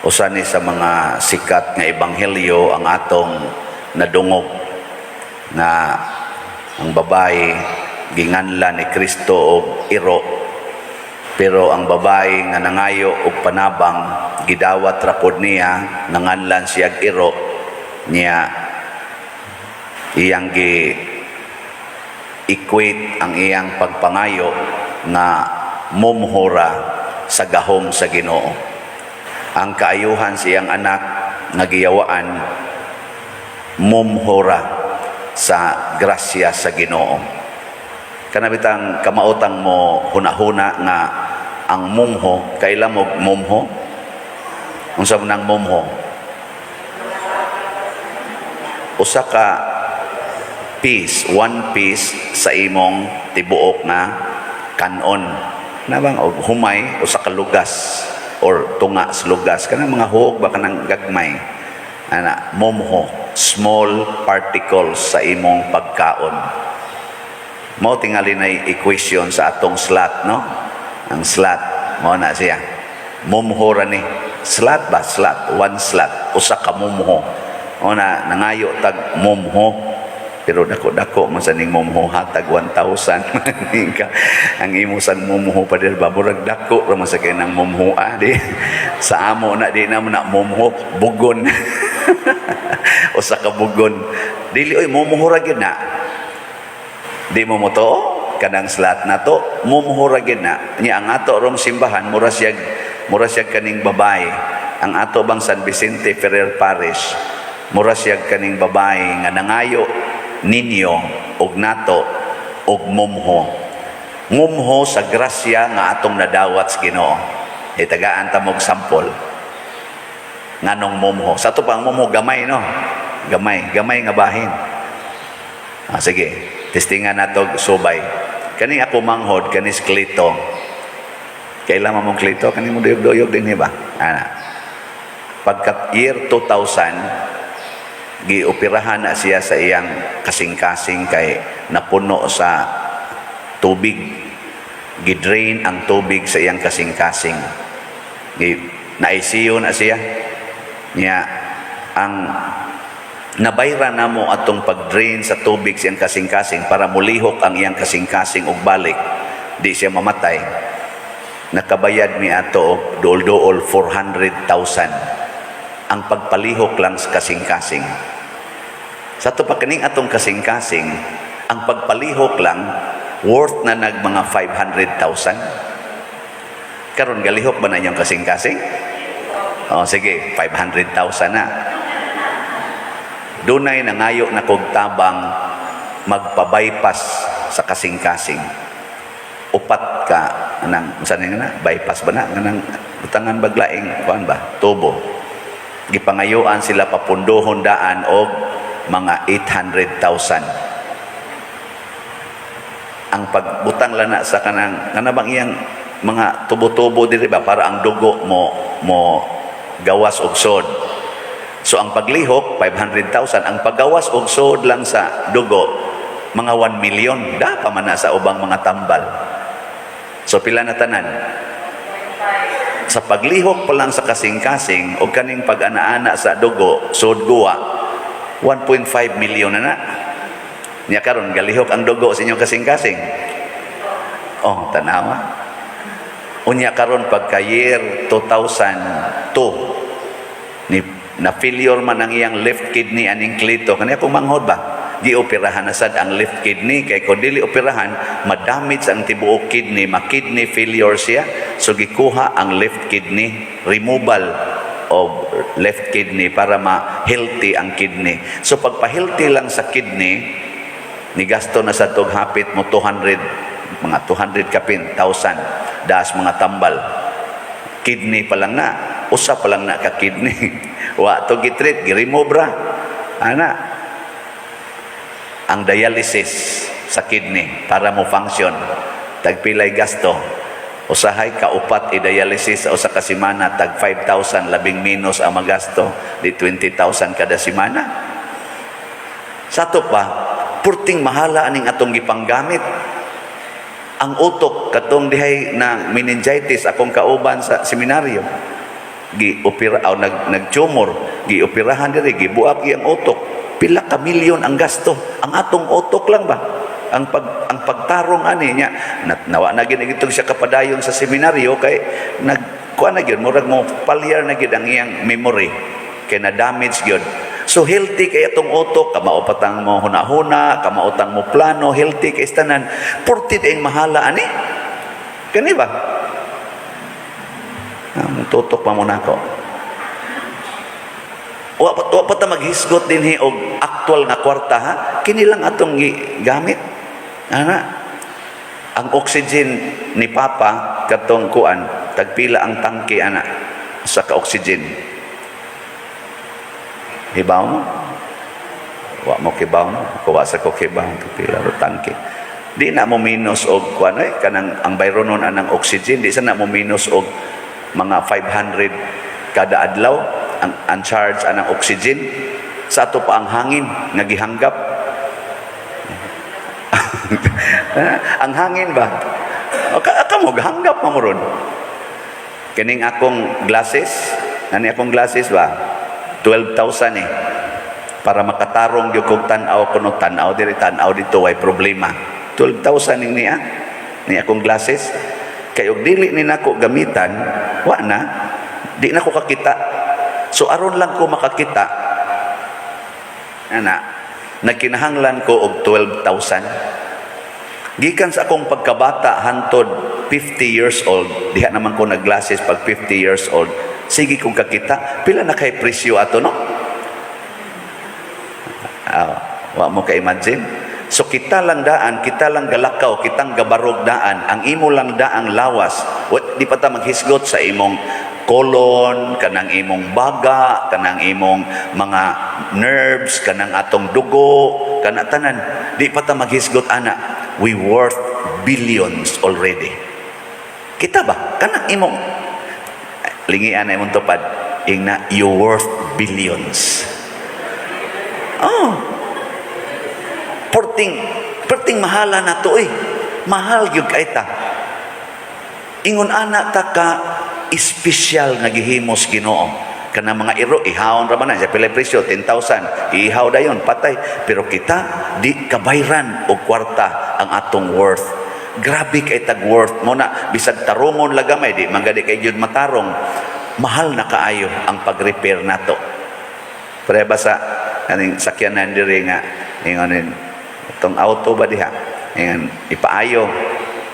usa ni sa mga sikat nga ebanghelyo ang atong nadungog na ang babae ginganlan ni Kristo og iro, pero ang babae nga nangayo og panabang gidawat ra pod niya nanganlan siya og iro niya. Iyang equate ang iyang pagpangayo nga mumhora sa gahom sa Ginoo. Ang kaayuhan sa iyang anak nga giyawaan mumhora sa grasya sa Ginoo. Kanabitang kamautang mo hunahuna nga ang mumho, kailan mo mumho? Unsa man ang mumho? Usa ka piece, one piece sa imong tibuok na kanon. Nabang og humay usa ka lugas or tunga sa lugas kanang mga huog ba kanang gagmay. Ana, mumho, small particles sa imong pagkaon. Mao tingali na equation sa atong slot, no? Ang slot mao na siya. Mumho ra ni. Slot ba? Slot, one slot, usa ka mumho. O na nangayo tag mumho, pero dako-dako man sa ning mumho hatag 1,000 ka ang imo sang mumho pa dir baburag dako ra man sa kay nang mumho di sa amo na di na mumho bugon usa ka bugon dili oy mumho ra gyud na di mo to kanang slat na to mumho ra gyud na nya ang ato rong simbahan mura siya kaning babae. Ang ato bang San Vicente Ferrer Parish mura siya kaning babae nga nangayo ninyo og nato og mumho sa grasya nga atong nadawat sa Ginoo. Itagaan ta mog sample nganong mumho sa to pang mumho gamay, no? Gamay nga bahin. Sige, testingan nato subay. Kani ako manghod kanis klito. Kailan mong klito kani mo doyog din ba? Pagkat year 2000 gioperahan na siya sa iyang kasing-kasing kay napuno sa tubig. Gidrain ang tubig sa iyang kasing-kasing. Na-ICU na siya. Niya, ang nabayra na mo atong pag-drain sa tubig sa iyang kasing-kasing para mulihok ang iyang kasing-kasing ug balik. Di siya mamatay. Nakabayad mi ato og dool-dool 400,000 ang pagpalihok lang sa kasing-kasing. Sa to pa kaning atong kasing-kasing, ang pagpalihok lang worth na nag mga 500,000. Karon galihok ba na yung kasing-kasing? Sige, 500,000 na. Dunay nangayo na kog tabang magpa-bypass sa kasing-kasing. Upat ka anang saan na bypass ba na nang butangan baglaing kuan ba tubo. Gipangayuan sila papundohon daan og mga 800,000. Ang pagbutang lana sa kanang bang iyang mga tubo-tubo diri ba para ang dugo mo gawas og sod. So ang paglihok 500,000, ang paggawas og sod lang sa dugo mga 1 million. Da pa man na sa ubang mga tambal. So pila na tanan? Sa paglihok pa lang sa kasing-kasing o kaning pag-ana-ana sa dugo, sod guwa, 1.5 million na na. Niya karon galihok ang dugo sa inyong kasing-kasing. Tanawa. Unya karon pagka year 2002, na failure man ang iyang left kidney aning klito. Kaniya kung manghod ba? Gioperahan na sad ang left kidney kay kung dili operahan madamage ang tibuok kidney, ma-kidney failure siya. So gikuha ang left kidney, removal of left kidney para ma-healthy ang kidney. So pagpa-healthy lang sa kidney ni gasto na sa tog hapit mo 200 mga 200 kapin 1,000 das mga tambal. Kidney pa lang na, usa pa lang na ka kidney. Wa to gitreat, gi-remove ra. Ang dialysis sa kidney para mo function tagpilay gasto. Usahay ka upat i-dialysis sa usa ka semana tag 5,000 labing minus ang magasto di 20,000 kada semana. Sa to pa purting mahala aning atong gipanggamit. Ang utok katong dihay na meningitis akong kauban sa seminaryo. giopera o nagtumor, gioperahan diri, gibuak iyang utok. Pila ka milyon ang gasto. Ang atong utok lang ba? Ang pagtarong ani niya, nawa na gid itong siya kapadayon sa seminaryo kay kuha na gyud, murag mo palyar na gyud ang iyang memory kay na damage gyud. So healthy kay atong utok, kamaupatang mo hunahuna, kamautang mo plano, healthy kay tanan. Porti ang mahala ani. Kani ba? Tutok pa muna ko. Wa pa ta maghisgot dinhi og actual nga kwarta ha. Kini lang atong gamit. Ana. Ang oxygen ni Papa katong kuan, tagpila ang tangke ana sa ka-oxygen. Hibaw mo? Wa mo kibaw mo. Kuwa sa ko kibaw. Pila ro tangke. Di na mo minus og kuan kanang ang bayronon anang oxygen. Di sa na mo minus og mga 500 kada adlaw ang charge anang oxygen. Sa ato pa ang hangin nga gihanggap. Ang hangin ba? O ka mo hanggap mo ron. Kining akong glasses, nani akong glasses ba? 12,000 eh. Para makatarong yung kong tanaw kuno tanaw diri tanaw dito ay problema. 12,000 ning niya. Ni akong glasses. Kay og dili ni nako gamitan, wa na di na ko kakita. So aron lang ko makakita. Ana, nagkinahanglan ko og 12,000. Gikan sa akong pagkabata hantod 50 years old, diha naman ko nag-glasses pag 50 years old. Sige kung kakita, pila na kay presyo ato no? Wa mo ka-imagine. So kita lang daan, kita lang galakaw, kitang gabarog daan, ang imo lang daang lawas. Di pa ta maghisgot sa imong colon, kanang imong baga, kanang imong mga nerves, kanang atong dugo, kana tanan. Di pa ta maghisgot ana. We worth billions already. Kita ba? Kanang imong lingian na imong tupad, ingna you worth billions. Oh. Perting mahala na to eh. Mahal gyud kay ta. Ingon ana ta ka espesyal nga gihimos Ginoo. Kana mga iro ihawon ra man na sa pila presyo 10,000. Ihaw dayon patay. Pero kita di kabayran og kwarta ang atong worth. Grabe kay tag worth mo na bisag tarungon lagamay di mangadi kay gyud matarong. Mahal na kaayo ang pag-repair nato. Pre ba sa aning sakyanan diri nga ingonin itong auto ba diha? Ingon ipaayo.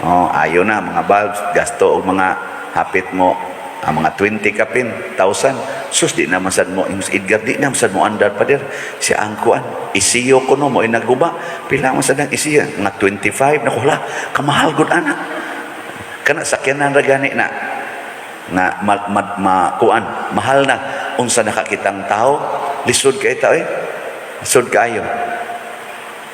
Oh, ayo na mga valves, gasto og mga hapit mo ang mga 20 kapin, 1,000. Sus, di naman sad mo, Edgar, di naman sad mo andar pa der. Si Angkuan, isiyo ko no, mo inaguba. Pila man sad ang isiyo, nga 25, nakula, kamahal gud anak. Kana sakyanan ra gani na, nga kuan, mahal na. Unsa nakakitang tao, lisod kay ta, lisod kayo.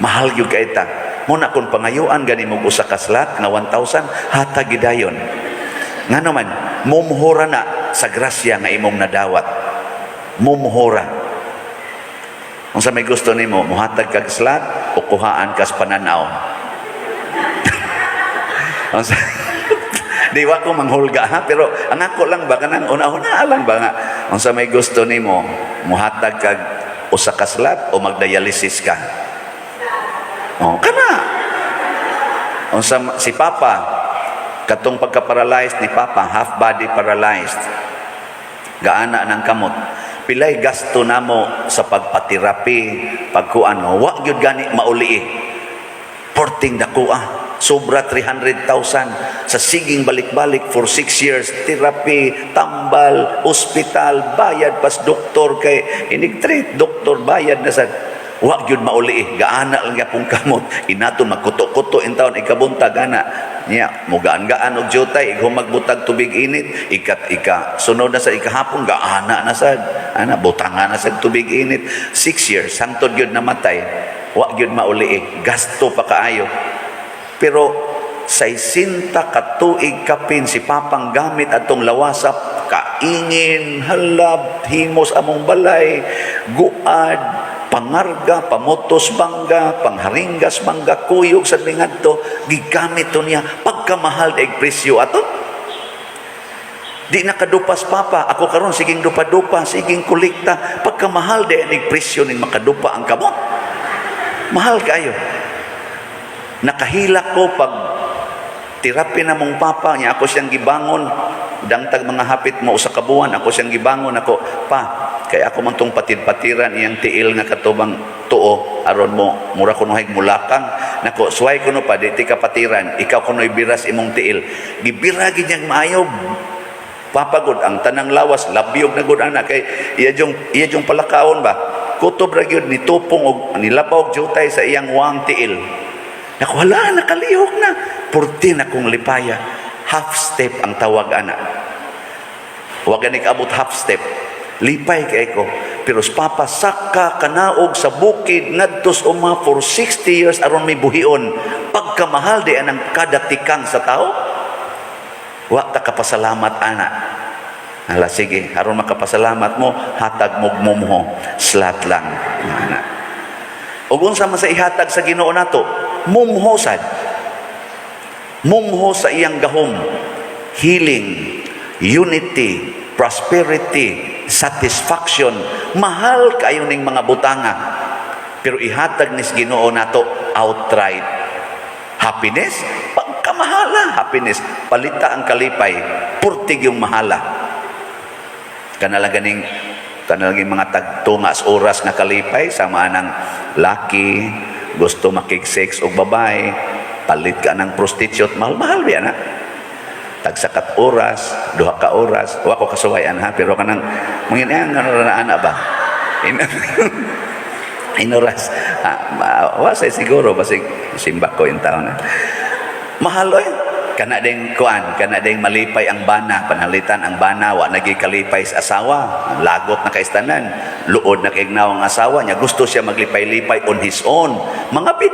Mahal gyud kay ta. Muna kung pangayuan gani mo usa ka slot nga 1,000, hatag gidayon. Nga naman, mumhura na sa grasya nga imong nadawat. Mumhura. Kung sa may gusto nimo, muhatag kag slot o kuhaan kas pananaw. Di wa ko manghulga ha, pero ang ako lang ba kanang una-una lang ba nga. Kung sa may gusto nimo, muhatag kag usa ka slot o magdialysis ka. Oh, kana. Kung sa si Papa katong pagka-paralyzed ni Papa, half body paralyzed. Gaana ng kamot. Pilay gasto namo sa pagpaterapi, pagkuan mo. Wa gyud gani mauli. Porting dakuha. Sobra 300,000 sa siging balik-balik for 6 years. Therapy, tambal, ospital, bayad pas doktor kay inig-treat, doktor bayad na sa wa gyud mauli. Gaana lang yapong kamot. Inaton magkuto-kuto in taon ikabunta gana. Niya, mugaan-gaan og jutay, magbutag tubig init, sunod na sa ikahapon, gaana na sad, butangan na sa tubig init, 6 years, hangtod yun namatay, wa yun mauli, gasto pa kaayo. Pero, sa isinta katuig kapin, si Papang gamit atong lawasap, kaingin, halab, himos among balay, guad, pangarga, pamotos bangga, pangharingas bangga, kuyog sa lingadto, gigamit to niya pagkamahal daig presyo ato. Di nakadupas papa, ako karon siging dupa-dupa, siging kulikta, pagkamahal di ang presyo ning makadupa ang kamot. Mahal kayo. Nakahila ko pag tirapi na mong papa niya, ako siyang gibangon, dangtag mga hapit mo usa ka buwan, ako siyang gibangon, ako, pa, kaya ako man tong patid-patiran iyang tiil nga katubang tuo, aron mo, mura ko nuhay mulakang, nako, suway ko no pa, di ka patiran, ikaw ko no'y biras imong tiil, gibiragi niyang maayob, papagod, ang tanang lawas, labyog na gud anak, kay iya jong palakaon ba, kutob ra gyud ni tupong og nilabaw og jutay sa iyang wang tiil. Naku, hala, nakalihok na. Purti na kong lipaya. Half step ang tawag, anak. Huwag ganik abot half step. Lipay kay ko. Pero papa, saka kanaog sa bukid, ngadtos uma for 60 years aron may buhion. Pagkamahal di anang kada tikang sa tao. Wa ta kapasalamat, anak. Hala, sige, aron makapasalamat mo, hatag mo mumho. Slat lang, anak. Ug unsa man sa ihatag sa Ginoo nato, mumho sad. Mumho sa iyang gahom, healing, unity, prosperity, satisfaction. Mahal kayo ning mga butanga. Pero ihatag ni Ginoo nato outright. Happiness, pagkamahala, happiness. Palita ang kalipay, purtig yung mahala. Kanalaging mga tagtungas oras na kalipay, sama ng laki, gusto makig-sex o babae, palit ka ng prostitute, mahal-mahal ba na? Tagsakat oras, 2 ka oras, wa ko kasuwayan ha, pero kanang manginayang ana ba? Inoras. Wasay siguro, basig simba ko yung taon na. Mahal oy. Kana ding kuan, kana ding malipay ang bana, panalitan ang bana, wa nagikalipay sa asawa, lagot na kaistanan, luod na kaignaw ang asawa niya, gusto siya maglipay-lipay on his own. Mga bit,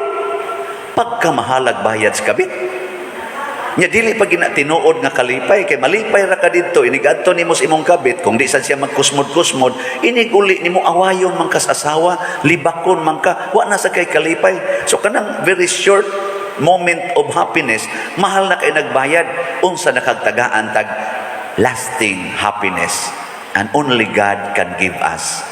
pagkamahalag bayad sa kabit. Nya dili pa ginatinuod nga kalipay, kay malipay ra ka didto, inigadto nimo sa imong kabit, kung di sad siya magkusmod-kusmod, iniguli nimo awayon man kas asawa, libakon man ka, wa na sa kay kalipay. So kanang very short moment of happiness, mahal na kay nagbayad, unsa nakagtagaan tag lasting happiness, and only God can give us.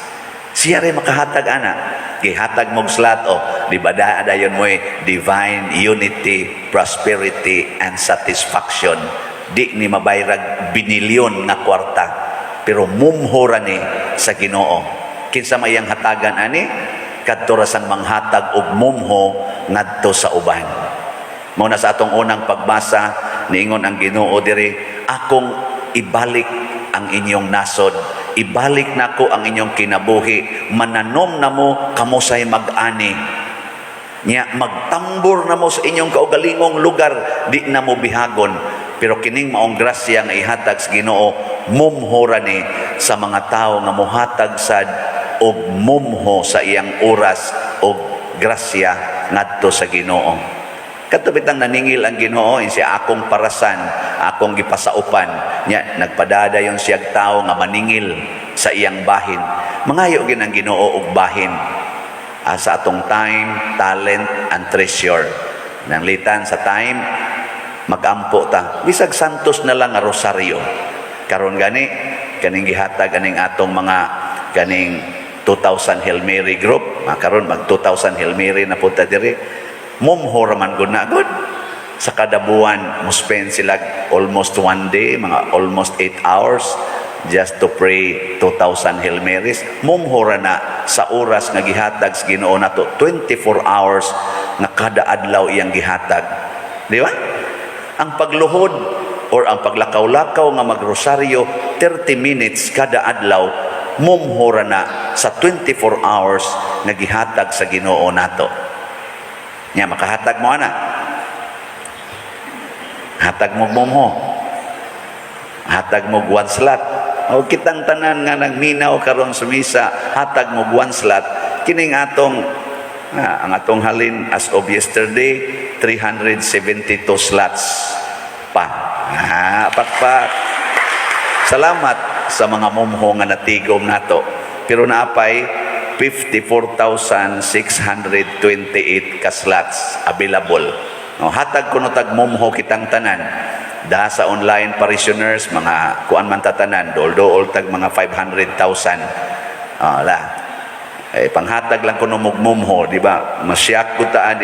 Siya rin makahatag, anak. Gihatag mong slat, di ba dayon mo divine unity, prosperity, and satisfaction. Di ni mabayrag binilyon nga kwarta, pero mumhora ni sa Ginoo. Kinsa mayang hatagan ani, kadto ra sang manghatag og mumho ngadto sa uban. Muna sa atong unang pagbasa, niingon ang Ginoo diri, akong ibalik ang inyong nasod, ibalik nako ang inyong kinabuhi, mananom na mo kamusay mag-ani, nya magtambor na mo sa inyong kaugalingong lugar, di na mo bihagon. Pero kining maong grasya nga ihatag sa Ginoo, mumhora ni sa mga tao nga mohatag sad og mumho sa iyang oras og grasya ngadto sa Ginoo. Katubitang naningil ang Ginoo, siya akong parasan, akong gipasaupan. Nya nagpadada yung siyag tao nga maningil sa iyang bahin. Mangayo gid ang Ginoo og bahin. Sa atong time, talent, and treasure. Nanglitan sa time, magampo ta. Bisag santos na lang nga rosaryo. Karon gani, kaning gihatag aning atong mga kaning 2,000 Hail Mary group. Karon mag 2,000 Hail Mary na punta diri. Mumhor man gud na gud. Sa kada buwan, mo spend sila almost 1 day, mga almost 8 hours just to pray 2,000 Hail Marys. Mumhora na sa oras nga gihatag sa Ginoo nato 24 hours nga kada adlaw iyang gihatag. Di ba? Ang pagluhod or ang paglakaw-lakaw nga magrosaryo 30 minutes kada adlaw, mumhora na sa 24 hours nga gihatag sa Ginoo nato. Nya makahatag mo ana. Hatag mo mumho. Hatag mo 1 slot. O kitang tanan nga nagminaw karon sa misa, hatag mo 1 slot. Kining atong ang atong halin as of yesterday, 372 slots pa. Pakpak. Salamat sa mga mumho nga natigom nato. Pero naapay 54,628 ka slots available. Hatag kuno tag mumho kitang tanan. Da sa online parishioners, mga kuan man tatanan, dool tag mga 500,000. La. Panghatag lang kuno mugmumho, di ba? Masyak ko taan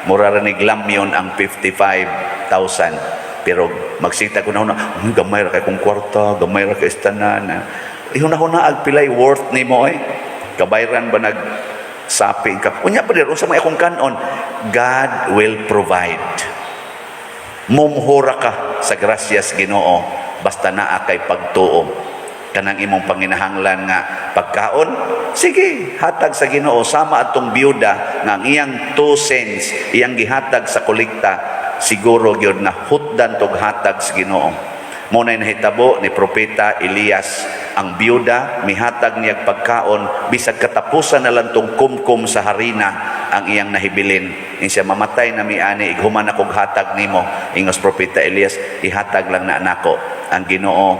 mura ra ni lamyon ang 55,000. Pero magsita ko na gamay ra kay kong kwarta, gamay ra kay istanan. Ihuna-huna ag pilay worth nimo kabayran ba sapi ka? Unya pa dir unsa may akong kanon, God will provide. Mumhura ka sa grasyas Ginoo basta naa kay pagtuo. Kanang imong panginahanglan nga pagkaon, sige, hatag sa Ginoo. Sama atong biyuda nga ang iyang 2 cents iyang gihatag sa kolekta, siguro gyud nga hutdan tog hatag sa Ginoo. Muna nahitabo ni Propeta Elias, ang biyuda mihatag niya pagkaon bisag katapusan na lang tong kumkum sa harina ang iyang nahibilin. Siya mamatay na miani, ighuman akong hatag nimo. Ingos Propeta Elias, ihatag lang na nako. Ang Ginoo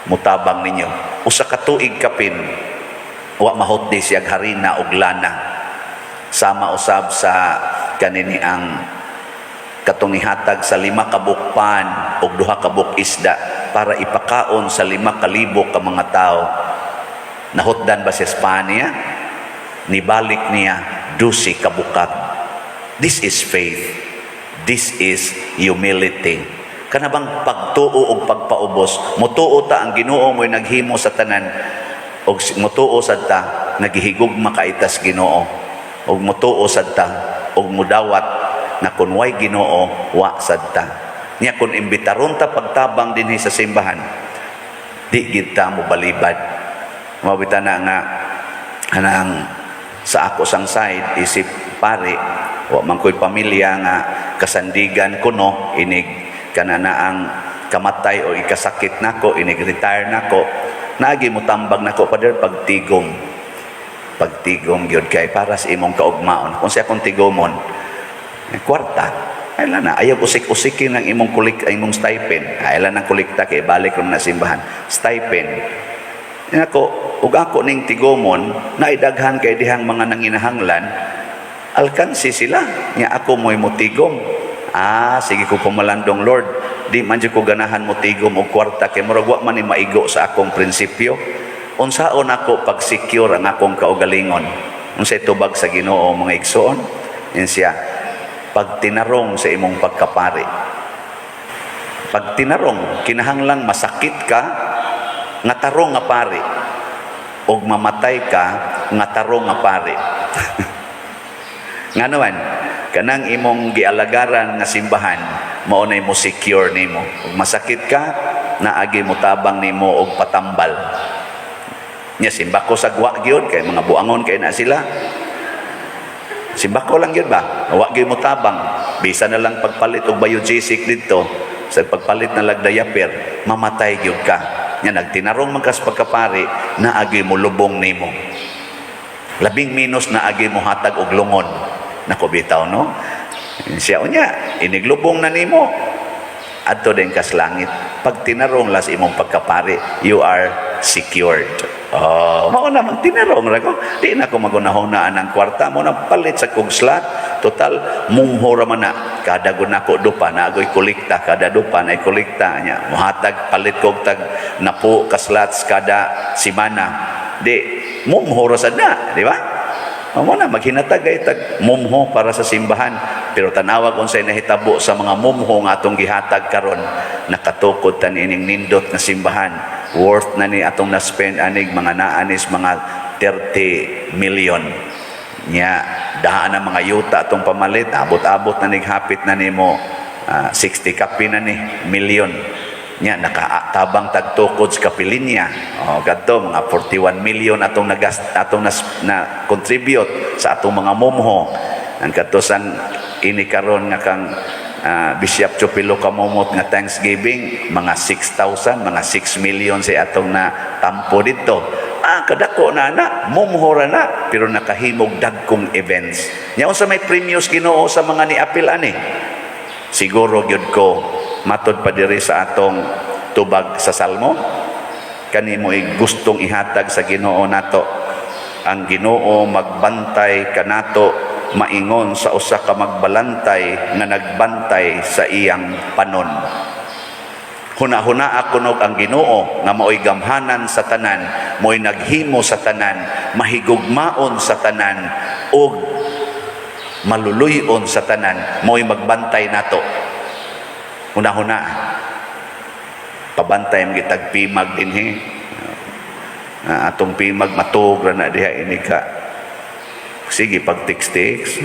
mutabang ninyo. Usa ka tuig kapin, wa mahutdi siya harina og lana. Sama usab sa kanini ang katong ihatag sa 5 kabuk pan og 2 kabuk isda para ipakaon sa 5,000 ka mga tao. Nahutdan ba sa Espanya? Nibalik niya 12 kabukak. This is faith. This is humility. Kanabang pagtuo og pagpaubos, mutuo ta ang Ginoo mo'y naghimo sa tanan, og mutuo sad ta naghihigugma kaitas Ginoo, og mutuo sad ta og mudawat na kun way Ginoo wa sad ta. Nya kun imbitaron ta pagtabang dinhi sa simbahan, di gid ta mo balibad. Mabita na nga anang sa ako sang side isip pare, wa man ko'y pamilya nga kasandigan kuno inig kanana ang kamatay o ikasakit nako, inig-retire nako, naagi mo tambag nako pader pagtigom gyud kay para sa imong kaugmaon. Kung sa akong tigomon kwarta, ay lang na ayaw usik-usikin ang imong imong stipend, ay lang ang kolekta kay balik ron na simbahan stipend nako. Ug ako ning tigomon na idaghan kay dihang mga nanginahanglan, alkansi sila nga ako mo'y mutigom. Sige ko pumalandong Lord, di man ko ganahan mo tigom og kwarta kay murag wa man ni maigo sa akong prinsipyo. Unsaon ako pag-secure ang akong kaugalingon? Unsay tubag sa Ginoo mga igsoon? Siya, pagtinarong sa imong pagkapari. Pagtinarong, kinahanglang masakit ka nga tarong nga pari, og mamatay ka nga tarong nga pari. Nga naman, kanang imong gialagaran nga simbahan, mao nay mo secure nimo. Ug masakit ka, naagi mo tabang nimo og patambal. Nya simbako sa gwa gyud kay mga buangon kay na sila. Simbako lang gyud ba? Wa gyud mo tabang. Bisa na lang pagpalit og biogesic dito, sa pagpalit na lagdayaper, mamatay gyud ka. Nya nagtinarong man kas pagkapari, naagi mo lubong nimo. Labing minus naagi mo hatag og lungon. Nako bitaw no. Siya unya iniglubong na nimo adto din kas langit. Pag tinarong las imong pagkapari, you are secured. Mao naman tinarong ra ko. Di na ko magunahonaan ang kwarta mo na palit sa kong slot. Total mungho ra man na kada gun ako dupa na agoy kolekta, kada dupa na kolekta nya. Muhatag palit kog tag napo ka slots kada semana. Di mungho ra sad na, di ba? Amo na maghinatag ay tag mumho para sa simbahan, pero tanawag unsay nahitabo sa mga mumho nga atong gihatag karon, nakatukod tan ining nindot nga simbahan, worth na ni atong na-spend anig mga naanis mga 30 million. Nya daan ang mga yuta atong pamalit, abot-abot na nighapit na nimo 60 kapi na ni million. Nya nakatabang tagtukod sa kapilinya. Kadto mga 41 million atong na contribute sa atong mga mumho. Ang kadto sang ini karon nga kang Bishop Chupilo kamumot nga Thanksgiving, mga 6,000, mga 6 million sa atong na tampo dito. Kadako na mumhora na, pero nakahimog dagkong events. Nya unsa may premiums Ginoo sa mga niapil ani? Siguro gyud ko matod pa diri sa atong tubag sa Salmo, kanimo'y gustong ihatag sa Ginoo nato. Ang Ginoo magbantay kanato, maingon sa usa ka magbalantay nga nagbantay sa iyang panon. Huna-huna ako ang Ginoo nga mao'y gamhanan sa tanan, mo'y naghimo sa tanan, mahigugmaon sa tanan, ug maluluyon sa tanan, mo'y magbantay nato. Huna-huna pabantay ang gitag pimag dinhi. Atong pimag matug ra na diha ini ka. Sige pag tiks-tiks,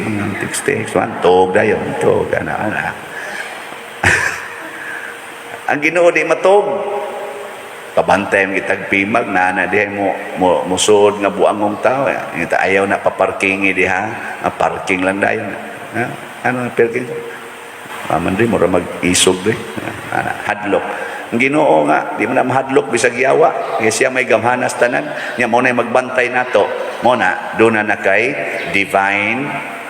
man tug dayon, tug ana. Ang Ginoo di matug. Pabantay ang gitag pimag na diha mo musuod nga buangong tao. Ita ayaw na paparkingi diha, parking lang dayon. Ano parking? Man di mo ra mag-isog di. Hadlok. Ang Ginoo nga, di mo na mahadlok bisag yawa. Kaya siya may gamhanas tanan. Niya mo na magbantay nato. Mo na, doon na kay divine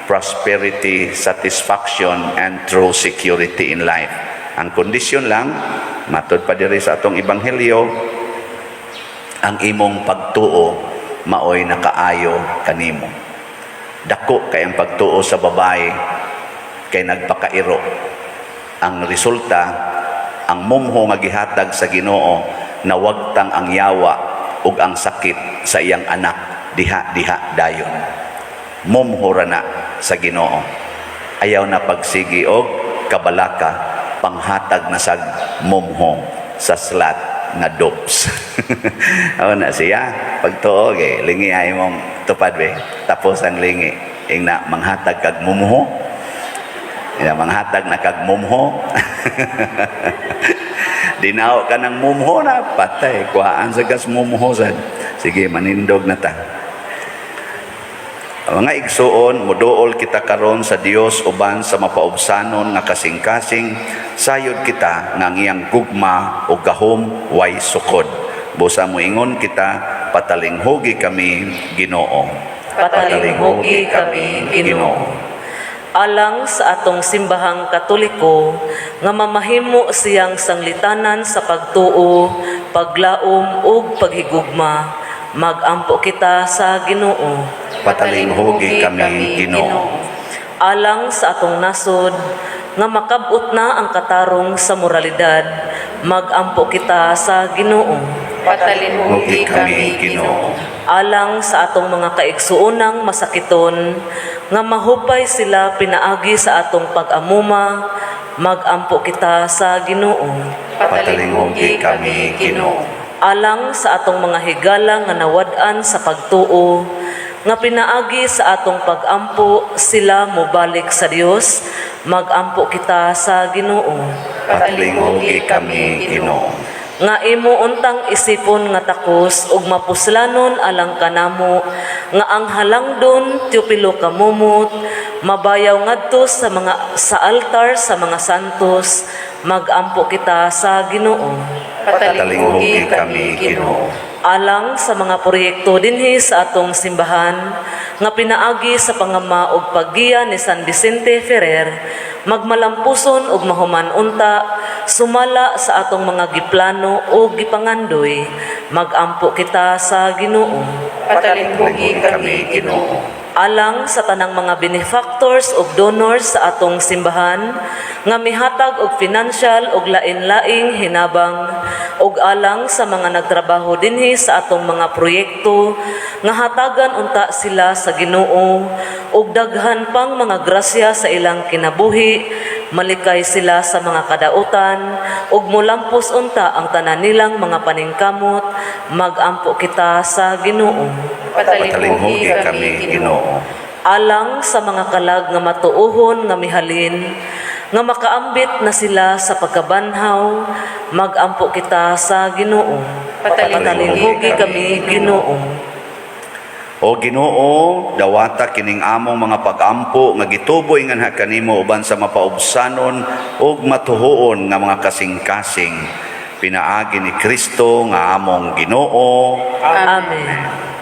prosperity, satisfaction, and true security in life. Ang kondisyon lang, matod pa diri sa atong ebanghelyo, ang imong pagtuo, maoy nakaayo kanimo. Dako kay ang pagtuo sa babae, kay nagpakairo. Ang resulta, ang mumho nga gihatag sa Ginoo na wagtang ang yawa ug ang sakit sa iyang anak diha dayon. Mumho ra na sa Ginoo. Ayaw na pagsigi og kabalaka, panghatag na sag mumho sa slat nga dops. Aw na siya pagtuo lingi ay mong tupad be. Tapos ang lingi ing na manghatag kag mumho. Manghatag na kag mumho. Dinaw ka ng mumho na patay kuhaan sa gas mumho sad. Sige manindog na ta. Mga igsuon, muduol kita karon sa Dios uban sa mapaubsanon nga kasing-kasing, sayod kita nga ngiyang gugma o gahom way sukod. Busa mo ingon kita, patalinghugi kami Ginoo. Patalinghugi kami Ginoo. Alang sa atong simbahang Katoliko nga mamahimo siyang sanglitanan sa pagtuo, paglaom ug paghigugma, magampo kita sa Ginoo. Patalinghugi kami Ginoo. Alang sa atong nasod nga makab-ot na ang katarong sa moralidad, magampo kita sa Ginoo. Patalinghugi kami Ginoo. Alang sa atong mga kaigsuonang masakiton nga mahupay sila pinaagi sa atong pag-amuma, magampo kita sa Ginoo. Patalinghugi kami Ginoo. Alang sa atong mga higala nga nawad-an sa pagtuo, nga pinaagi sa atong pag-ampo sila mobalik sa Dios, magampo kita sa Ginoo. Patalinghugi kami Ginoo. Nga imo untang isipon nga takos ug mapuslanon alang kanamo nga ang halangdon tiupilo ka mumot mabayaw ngadto sa altar sa mga santos, magampo kita sa Ginoo. Patalinghugi kami Ginoo. Alang sa mga proyekto dinhi sa atong simbahan nga pinaagi sa pangama ug paggiya ni San Vicente Ferrer, magmalampuson ug mahuman unta sumala sa atong mga giplano o gipangandoy, magampo kita sa Ginoo. Patalinghugi kami Ginoo. Alang sa tanang mga benefactors ug donors sa atong simbahan nga mihatag og financial ug lain-laing hinabang, ug alang sa mga nagtrabaho dinhi sa atong mga proyekto nga hatagan unta sila sa Ginoo ug daghan pang mga grasya sa ilang kinabuhi, malikay sila sa mga kadautan ug molampos unta ang tanan nilang mga paningkamot, magampo kita sa Ginoo. Patalinghugi kami Ginoo. Alang sa mga kalag nga matuohon nga mihalin, nga makaambit na sila sa pagkabanhaw, magampo kita sa Ginoo. Patalinghugi kami Ginoo. O Ginoo, dawata kining among mga pag-ampo nga gituboy nga kanimo uban sa mapaubsanon ug matuhoon nga mga kasing-kasing. Pinaagi ni Kristo nga among Ginoo. Amen.